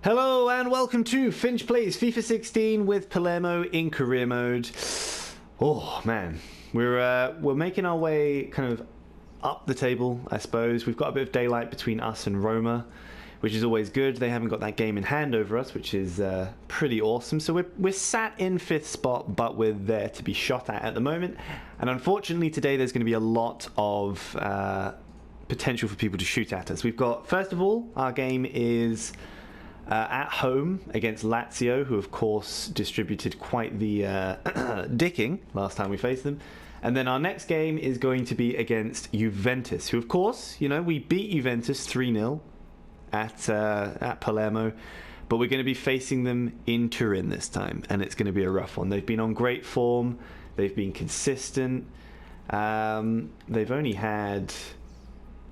Hello and welcome to FinchPlays FIFA 16 with Palermo in career mode. Oh man, we're making our way kind of up the table, I suppose. We've got a bit of daylight between us and Roma, which is always good. They haven't got that game in hand over us, which is pretty awesome. So we're sat in 5th spot, but we're there to be shot at the moment. And unfortunately today there's going to be a lot of potential for people to shoot at us. We've got, first of all, our game is at home against Lazio, who of course distributed quite the dicking last time we faced them. And then our next game is going to be against Juventus, who of course, you know, we beat Juventus 3-0 at Palermo, but we're going to be facing them in Turin this time, and it's going to be a rough one. They've been on great form, they've been consistent, they've only had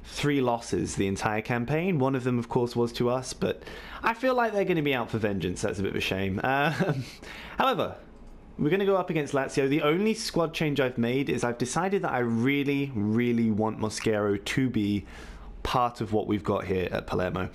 3 losses the entire campaign. One of them of course was to us, but I feel like they're going to be out for vengeance. That's a bit of a shame. However, we're going to go up against Lazio. The only squad change I've made is I've decided that I really want Mosquero to be part of what we've got here at Palermo.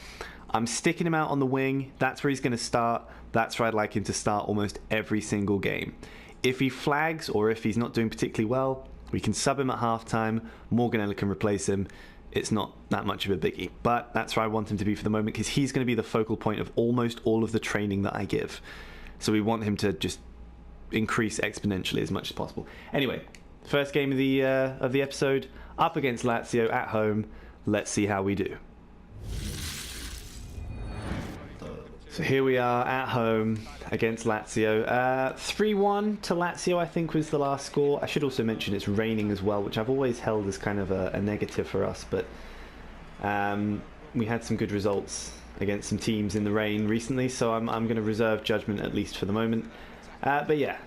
I'm sticking him out on the wing. That's where he's going to start. That's where I'd like him to start almost every single game. If he flags or if he's not doing particularly well, we can sub him at halftime. Morganella can replace him. It's not that much of a biggie, but that's where I want him to be for the moment, because he's going to be the focal point of almost all of the training that I give. So we want him to just increase exponentially as much as possible. Anyway, first game of the episode, up against Lazio at home. Let's see how we do. So here we are at home against Lazio. 3-1 to Lazio, I think, was the last score. I should also mention it's raining as well, which I've always held as kind of a negative for us, but we had some good results against some teams in the rain recently, so I'm going to reserve judgment at least for the moment. But yeah,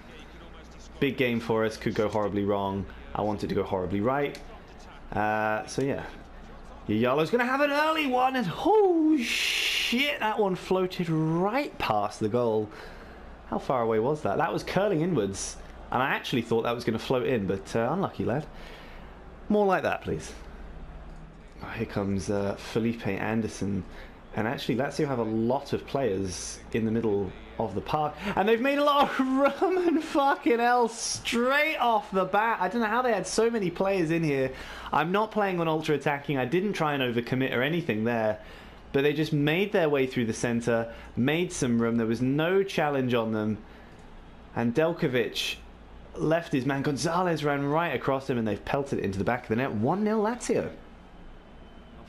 big game for us, could go horribly wrong. I want it to go horribly right. So yeah. Yalo's going to have an early one, and oh shit, that one floated right past the goal. How far away was that? That was curling inwards, and I actually thought that was going to float in, but unlucky lad. More like that, please. Oh, here comes Felipe Anderson, and actually Lazio have a lot of players in the middle of the park, and they've made a lot of Roman fucking hell straight off the bat. I don't know how they had so many players in here. I'm not playing on ultra attacking. I didn't try and overcommit or anything there, but they just made their way through the center, made some room. There was no challenge on them, and Delkovic left his man. Gonzalez ran right across him, and they've pelted it into the back of the net. 1-0 Lazio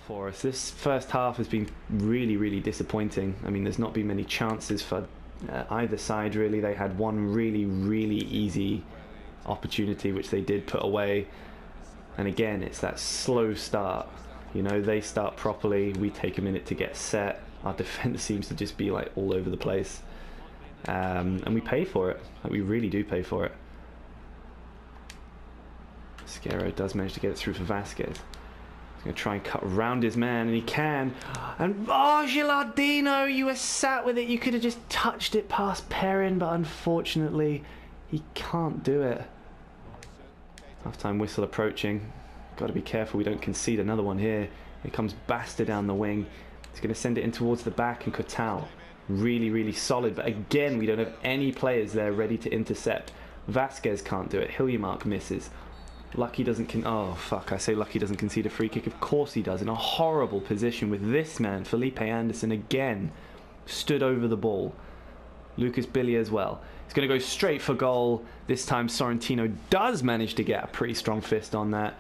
for us. This first half has been really disappointing. I mean, there's not been many chances for either side really. They had one really easy opportunity which they did put away, and again it's that slow start. You know, they start properly, we take a minute to get set. Our defense seems to just be like all over the place, and we pay for it. Like, we really do pay for it. Scaro does manage to get it through for Vasquez. Going to try and cut around his man, and he can. And oh, Gilardino, you were sat with it. You could have just touched it past Perrin, but unfortunately he can't do it. Half-time whistle approaching. Got to be careful we don't concede another one here. Here comes Basta down the wing. He's going to send it in towards the back, and Cotal really solid, but again we don't have any players there ready to intercept. Vasquez can't do it. Hiljemark misses. Lucky doesn't oh fuck, I say Lucky doesn't concede a free kick. Of course he does, in a horrible position with this man. Felipe Anderson again stood over the ball. Lucas Billy as well. He's going to go straight for goal. This time Sorrentino does manage to get a pretty strong fist on that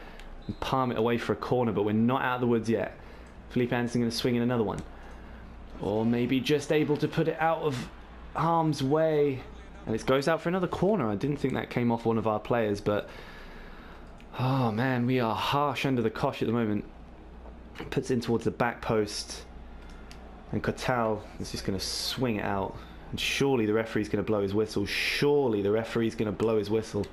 and palm it away for a corner, but we're not out of the woods yet. Felipe Anderson going to swing in another one, or maybe just able to put it out of harm's way, and it goes out for another corner. I didn't think that came off one of our players, but oh man, we are harsh under the cosh at the moment. Puts it in towards the back post, and Cotal is just going to swing it out, and surely the referee's going to blow his whistle. Surely the referee's going to blow his whistle.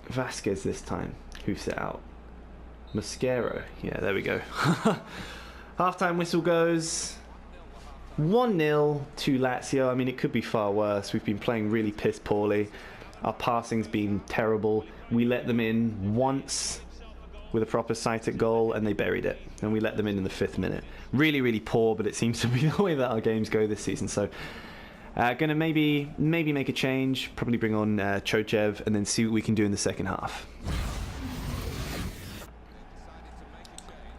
Vasquez this time hoofs it out. Mosquero, yeah, there we go. Half-time whistle goes. 1-0 to Lazio. I mean, it could be far worse. We've been playing really piss poorly. Our passing's been terrible. We let them in once with a proper sight at goal, and they buried it, and we let them in the 5th minute. Really, really poor, but it seems to be the way that our games go this season. So, gonna maybe make a change, probably bring on Chochev, and then see what we can do in the second half.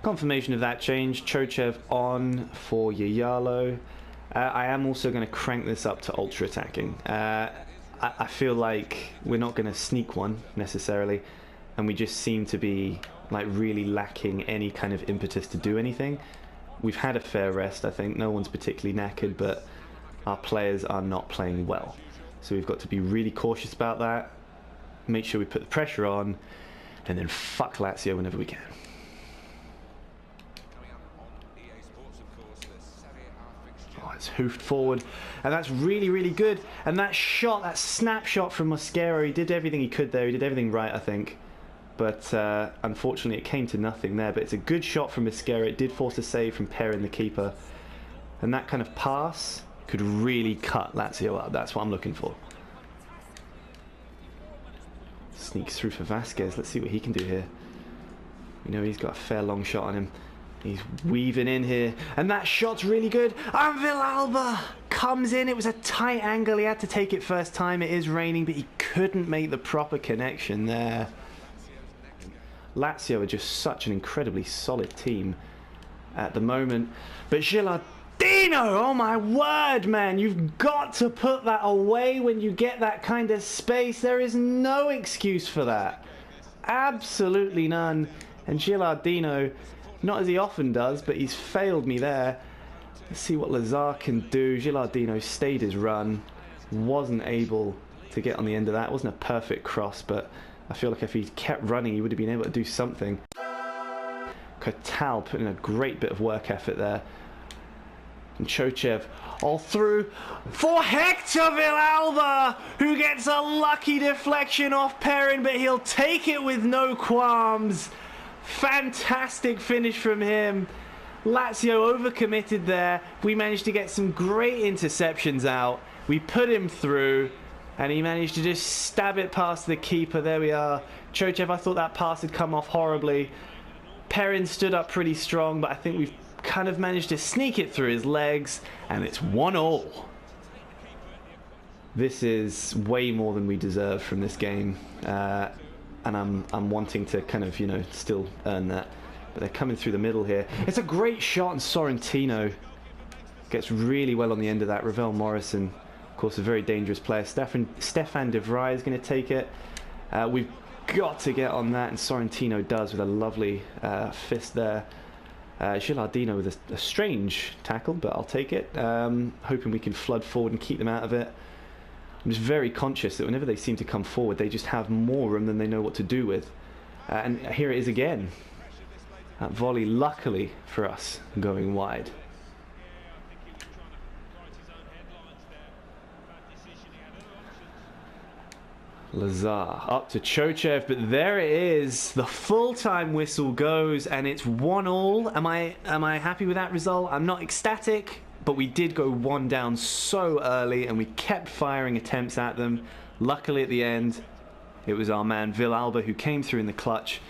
Confirmation of that change, Chochev on for Yayalo. I am also going to crank this up to ultra attacking. I feel like we're not going to sneak one necessarily, and we just seem to be like really lacking any kind of impetus to do anything. We've had a fair rest, I think. No one's particularly knackered, but our players are not playing well. So we've got to be really cautious about that, make sure we put the pressure on, and then fuck Lazio whenever we can. Oh, it's hoofed forward, and that's really, really good. And that shot, that snapshot from Mosquera, he did everything he could there. He did everything right, I think. But unfortunately, it came to nothing there. But it's a good shot from Mosquera. It did force a save from Perrin, the keeper. And that kind of pass could really cut Lazio up. That's what I'm looking for. Sneaks through for Vasquez. Let's see what he can do here. We know he's got a fair long shot on him. He's weaving in here, and that shot's really good. And Villalba comes in. It was a tight angle. He had to take it first time. It is raining, but he couldn't make the proper connection there. Lazio are just such an incredibly solid team at the moment. But Gilardino, oh my word, man. You've got to put that away when you get that kind of space. There is no excuse for that. Absolutely none. And Gilardino, not as he often does, but he's failed me there. Let's see what Lazar can do. Gilardino stayed his run. Wasn't able to get on the end of that. It wasn't a perfect cross, but I feel like if he kept running, he would have been able to do something. Kotal put in a great bit of work effort there. And Chochev all through for Hector Villalba, who gets a lucky deflection off Perrin, but he'll take it with no qualms. Fantastic finish from him. Lazio overcommitted there. We managed to get some great interceptions out. We put him through, and he managed to just stab it past the keeper. There we are. Chochev, I thought that pass had come off horribly. Perrin stood up pretty strong, but I think we've kind of managed to sneak it through his legs, and it's 1-1. This is way more than we deserve from this game. And I'm wanting to kind of, you know, still earn that. But they're coming through the middle here. It's a great shot, and Sorrentino gets really well on the end of that. Ravel Morrison, of course, a very dangerous player. Stefan de Vrij is going to take it. We've got to get on that, and Sorrentino does with a lovely fist there. Gilardino with a strange tackle, but I'll take it. Hoping we can flood forward and keep them out of it. I'm just very conscious that whenever they seem to come forward, they just have more room than they know what to do with. And here it is again. That volley, luckily for us, going wide. Lazar up to Chochev, but there it is. The full-time whistle goes, and it's 1-1. Am I happy with that result? I'm not ecstatic. But we did go one down so early, and we kept firing attempts at them. Luckily at the end, it was our man Villalba who came through in the clutch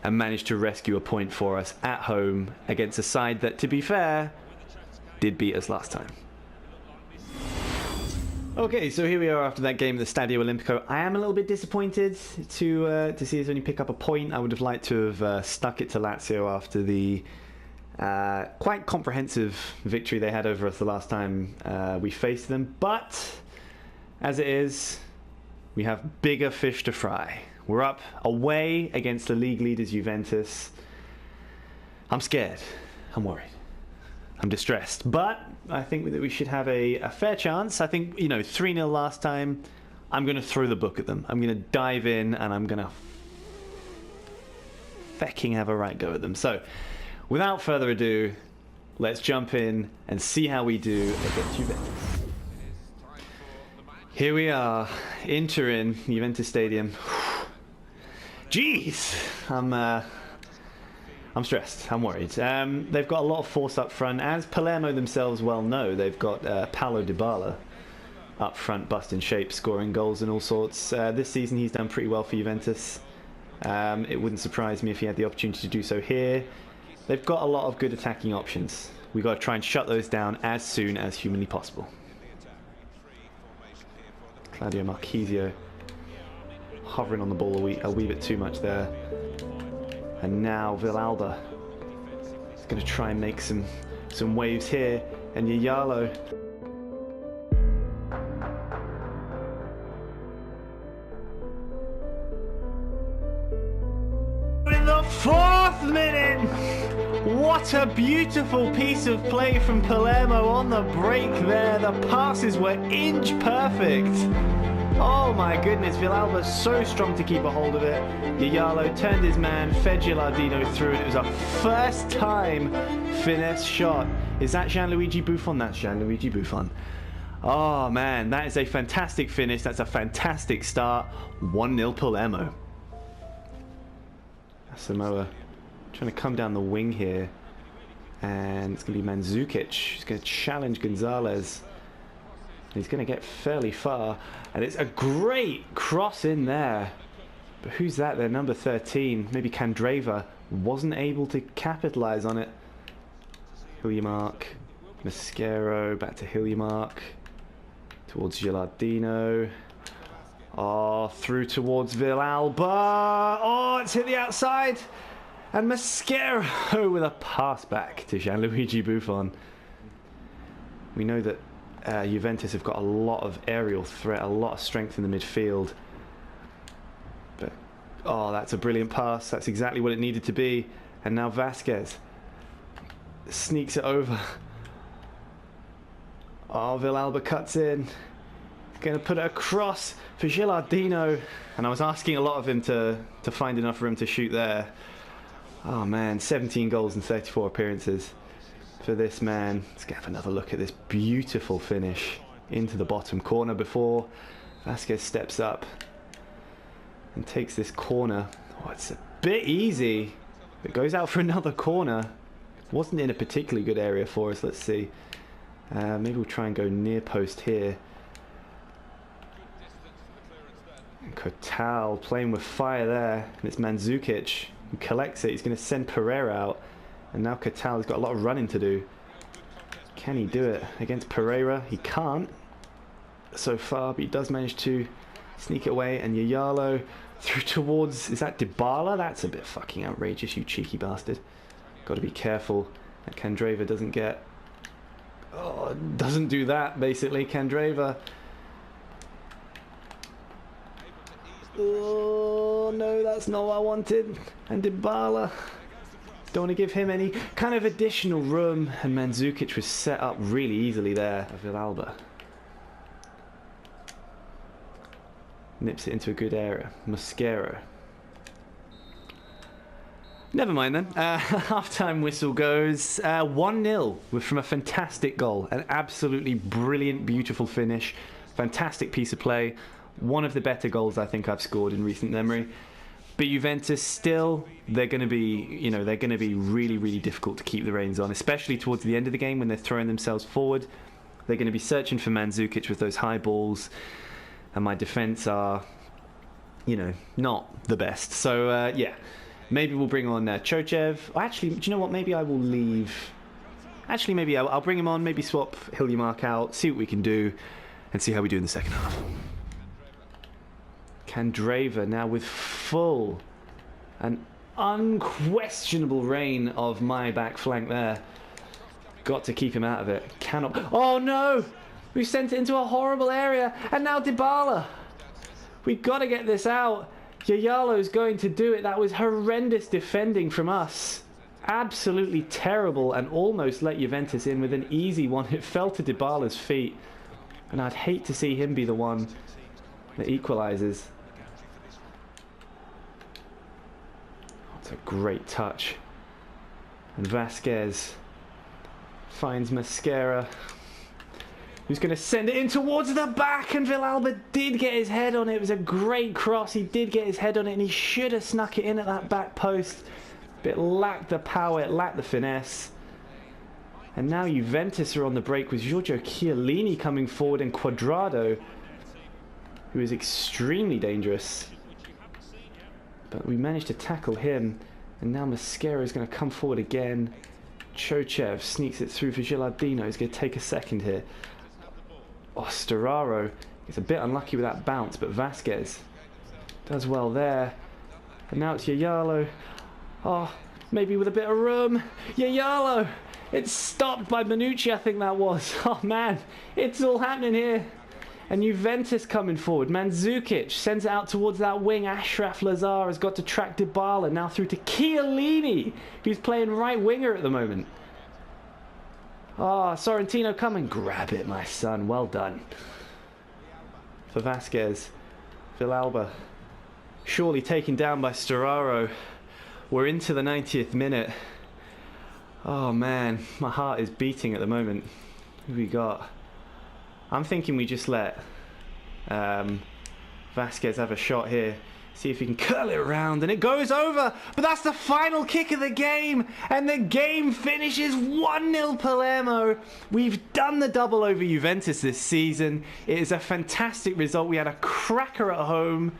and managed to rescue a point for us at home against a side that, to be fair, did beat us last time. Okay, so here we are after that game at the Stadio Olimpico. I am a little bit disappointed to see us only pick up a point. I would have liked to have stuck it to Lazio after the quite comprehensive victory they had over us the last time we faced them, but as it is, we have bigger fish to fry. We're up away against the league leaders Juventus. I'm scared, I'm worried, I'm distressed, but I think that we should have a fair chance. I think, you know, 3-0 last time. I'm going to throw the book at them. I'm going to dive in, and I'm going to fecking have a right go at them. So without further ado, let's jump in and see how we do against Juventus. Here we are, Turin, Juventus Stadium. Jeez, I'm stressed, I'm worried. They've got a lot of force up front, as Palermo themselves well know. They've got Paulo Dybala up front, busting shape, scoring goals and all sorts. This season he's done pretty well for Juventus. It wouldn't surprise me if he had the opportunity to do so here. They've got a lot of good attacking options. We've got to try and shut those down as soon as humanly possible. Claudio Marchisio hovering on the ball a wee bit too much there. And now Villalba is going to try and make some waves here. And Yayalo. In the 4th minute! What a beautiful piece of play from Palermo on the break there. The passes were inch perfect. Oh my goodness, Villalba's so strong to keep a hold of it. Yayalo turned his man, fed Gilardino through, and it was a first time finesse shot. Is that Gianluigi Buffon? That's Gianluigi Buffon. Oh man, that is a fantastic finish. That's a fantastic start. 1-0 Palermo. Samoa trying to come down the wing here, and it's going to be Mandzukic. He's going to challenge Gonzalez. He's going to get fairly far, and it's a great cross in there. But who's that there? Number 13, maybe Candreva, wasn't able to capitalize on it. Hiljemark, Mascaro, back to Hiljemark, towards Gilardino. Oh, through towards Villalba. Oh, it's hit the outside. And Mascaro with a pass back to Gianluigi Buffon. We know that Juventus have got a lot of aerial threat, a lot of strength in the midfield. But, oh, that's a brilliant pass. That's exactly what it needed to be. And now Vasquez sneaks it over. Oh, Villalba cuts in. Going to put it across for Gilardino. And I was asking a lot of him to find enough room to shoot there. Oh man, 17 goals and 34 appearances for this man. Let's get another look at this beautiful finish into the bottom corner before Vasquez steps up and takes this corner. Oh, it's a bit easy. It goes out for another corner. Wasn't in a particularly good area for us. Let's see. Maybe we'll try and go near post here. And Kotal playing with fire there. And it's Mandzukic who collects it. He's going to send Pereira out. And now Kotal has got a lot of running to do. Can he do it against Pereira? He can't so far, but he does manage to sneak it away. And Yayalo through towards... Is that Dybala? That's a bit fucking outrageous, you cheeky bastard. Got to be careful that Candreva doesn't get... Oh, doesn't do that, basically. Candreva. Oh, no, that's not what I wanted. And Dybala. Don't want to give him any kind of additional room. And Mandzukic was set up really easily there. Villalba. Nips it into a good area. Mascaro. Never mind then. Half-time whistle goes 1-0 from a fantastic goal. An absolutely brilliant, beautiful finish. Fantastic piece of play. One of the better goals I think I've scored in recent memory. But Juventus still, they're going to be, they're going to be really, really difficult to keep the reins on, especially towards the end of the game when they're throwing themselves forward. They're going to be searching for Mandzukic with those high balls. And my defence are, not the best. So, yeah. Maybe we'll bring on Chochev. Actually, do you know what? Maybe I will leave. Actually, maybe I'll bring him on. Maybe swap Hiljemark out. See what we can do. And see how we do in the second half. Candreva now with full and unquestionable reign of my back flank there. Got to keep him out of it. Cannot. Oh no! We sent it into a horrible area. And now Dybala. We've got to get this out. Yayalo's going to do it. That was horrendous defending from us. Absolutely terrible, and almost let Juventus in with an easy one. It fell to Dybala's feet. And I'd hate to see him be the one that equalises. It's a great touch. And Vasquez finds Mascara, who's going to send it in towards the back, and Villalba did get his head on it. It was a great cross. He did get his head on it, and he should have snuck it in at that back post. But it lacked the power, it lacked the finesse. And now Juventus are on the break with Giorgio Chiellini coming forward, and Cuadrado, who is extremely dangerous. But we managed to tackle him. And now Mascaro is going to come forward again. Chochev sneaks it through for Gilardino. He's going to take a second here. Oh, Storaro is a bit unlucky with that bounce, but Vasquez does well there. And now it's Yayalo. Oh, maybe with a bit of room. Yayalo! It's stopped by Manucci, I think that was. Oh man, it's all happening here. And Juventus coming forward. Mandzukic sends it out towards that wing. Ashraf Lazar has got to track Dybala. Now through to Chiellini, who's playing right winger at the moment. Ah, Sorrentino coming. Grab it, my son. Well done. For Vasquez. Villalba. Surely taken down by Storaro. We're into the 90th minute. Oh man, my heart is beating at the moment. Who we got? I'm thinking we just let Vasquez have a shot here. See if he can curl it around, and it goes over. But that's the final kick of the game, and the game finishes 1-0 Palermo. We've done the double over Juventus this season. It is a fantastic result. We had a cracker at home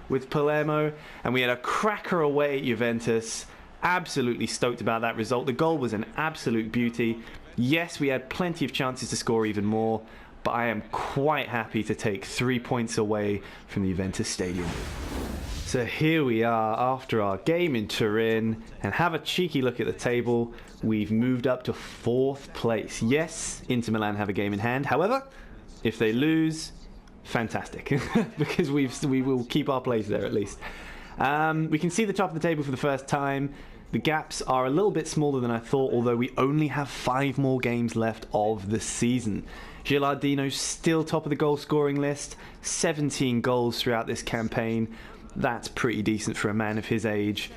with Palermo, and we had a cracker away at Juventus. Absolutely stoked about that result. The goal was an absolute beauty. Yes, we had plenty of chances to score even more, but I am quite happy to take 3 points away from the Juventus Stadium. So here we are after our game in Turin, and have a cheeky look at the table. We've moved up to 4th place. Yes, Inter Milan have a game in hand. However, if they lose, fantastic, because we will keep our place there at least. We can see the top of the table for the first time. The gaps are a little bit smaller than I thought, although we only have 5 more games left of the season. Gilardino still top of the goal scoring list, 17 goals throughout this campaign. That's pretty decent for a man of his age.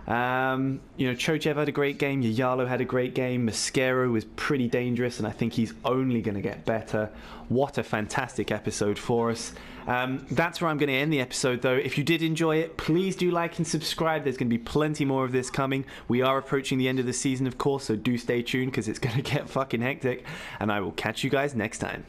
Chochev had a great game, Yayalo had a great game, Mascaro was pretty dangerous, and I think he's only going to get better. What a fantastic episode for us. That's where I'm going to end the episode though. If you did enjoy it, please do like and subscribe. There's going to be plenty more of this coming. We are approaching the end of the season, of course, so do stay tuned because it's going to get fucking hectic, and I will catch you guys next time.